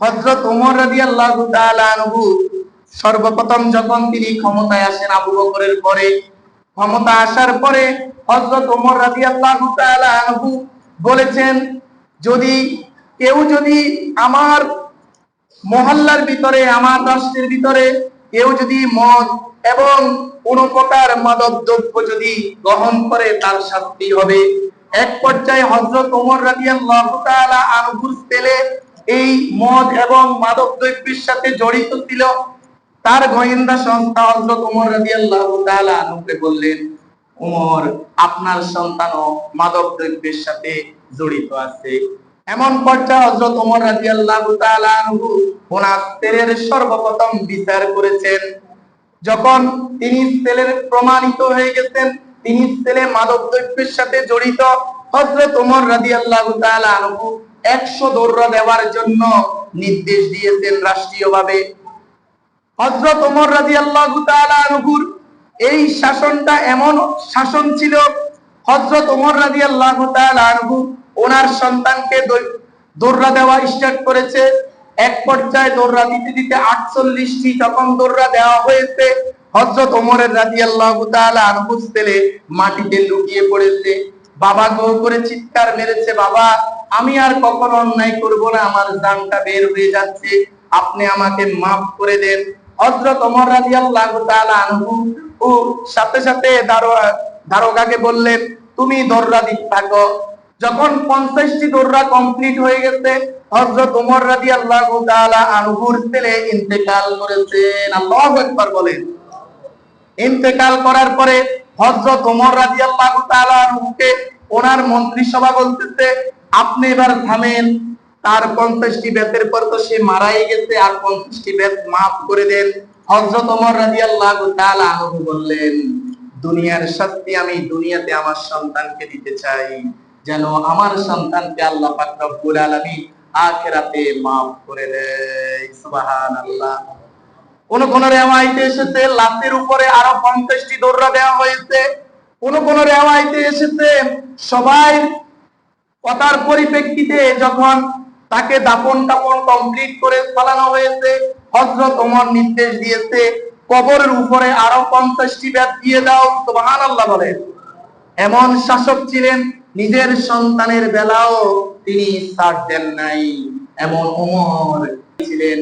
হযরত ওমর রাদিয়াল্লাহু তাআলা আনহু সর্বপ্রথম যখন তিনি ক্ষমতায় আসেন আবু বকরের পরে, ক্ষমতা আসার পরে হযরত ওমর রাদিয়াল্লাহু তাআলা আনহু বলেছেন, যদি আমার মহল্লার ভিতরে, আমার রাষ্ট্রের ভিতরে কেউ যদি মদ এবং কোন প্রকার মাদক দ্রব্য যদি গ্রহণ করে তার শাস্তি হবে। এক পর্যায়ে হযরত ওমর রাদিয়াল্লাহু তাআলা আনহুর ছেলে এই মদ এবং মাদক দ্রব্যের সাথে জড়িত ছিল। তার গোয়েন্দা সংস্থা হযরত ওমর রাদিয়াল্লাহু তাআলা আনহুকে বললেন, ওমর, আপনার সন্তানও মাদক দ্রব্যের সাথে জড়িত আছে। এমন পর্যায়ে হযরত ওমর রাদিয়াল্লাহু তাআলা আনহু ওনার ছেলের সর্বপ্রথম বিচার করেছেন। যখন তিনি ছেলের প্রমাণিত হয়ে গেছেন তিনি ছেলে মাদক দ্রব্যের সাথে জড়িত, হযরত ওমর রাদিয়াল্লাহু তাআলা আনহু 100 দৌড়া দেওয়ার জন্য নির্দেশ দিয়েছেন রাষ্ট্রীয়ভাবে। হযরত ওমর রাদিয়াল্লাহু তাআলা আনহুর এই শাসনটা এমন শাসন ছিল, হযরত ওমর রাদিয়াল্লাহু তাআলা আনহু ওনার সন্তানকে দৌড়া দেওয়া স্টার্ট করেছে। এক পর্যায়ে দৌড়া দিতে দিতে 48টি যখন দৌড়া দেওয়া হয়েছে, হযরত ওমর রাদিয়াল্লাহু তাআলা আনহুর ছেলে মাটিতে লুটিয়ে পড়েছে। বাবা গো করে চিৎকার মেরেছে, বাবা আমি আর কখনো অন্যায় করব না, আমার জানটা বের হয়ে যাচ্ছে, আপনি আমাকে মাফ করে দেন। হযরত ওমর রাদিয়াল্লাহু তাআলা আনহু সাথে সাথে দারোগাকে বললেন, তুমি দৌড়া দিতে থাকো। যখন 50টি দৌড়া কমপ্লিট হয়ে গেছে, হযরত ওমর রাদিয়াল্লাহু তাআলা আনহুর ছেলে ইন্তেকাল করেছেন। আল্লাহু আকবার বলেন। ইন্তেকাল করার পরে হযরত ওমর রাদিয়াল্লাহু তাআলা আনহুকে ওনার মন্ত্রিসভা বলতেছে, আপনি এবার থামেন, তার 50টি বেতের পর তো সে মারাই গেছে, আর 50টি বেত মাফ করে দেন। হযরত ওমর রাদিয়াল্লাহু তাআলা আনহু বললেন, দুনিয়ার শাস্তি আমি দুনিয়াতে আমার সন্তানকে দিতে চাই, যেন আমার সন্তানকে আল্লাহ পাক রব্বুল আলামিন আখিরাতে maaf করে দেয়। সুবহানাল্লাহ। কোন রিওয়ায়াতে এসেছে লাশের উপরে আরো 50টি দৌড়া দেওয়া হয়েছে। কোন রিওয়ায়াতে এসেছে সবাই কথার পরিপ্রেক্ষিতে যখন তাকে দাফন কমপ্লিট করে ফেলানো হয়েছে, হযরত ওমর নির্দেশ দিয়েছে কবরের উপরে আরো 50টি বেত দিয়ে দাও। সুবহানাল্লাহ বলেন। এমন শাসক ছিলেন, নিজের সন্তানের বেলাও তিনি ছাড় দেন নাই, এমন ওমর ছিলেন।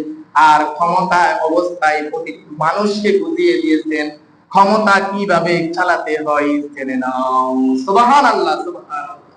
আর ক্ষমতায় অবস্থায় প্রতিটি মানুষকে বুঝিয়ে দিয়েছেন ক্ষমতা কিভাবে চালাতে হয় জেনে নাও। সুবহানাল্লাহ, সুবহানাল্লাহ।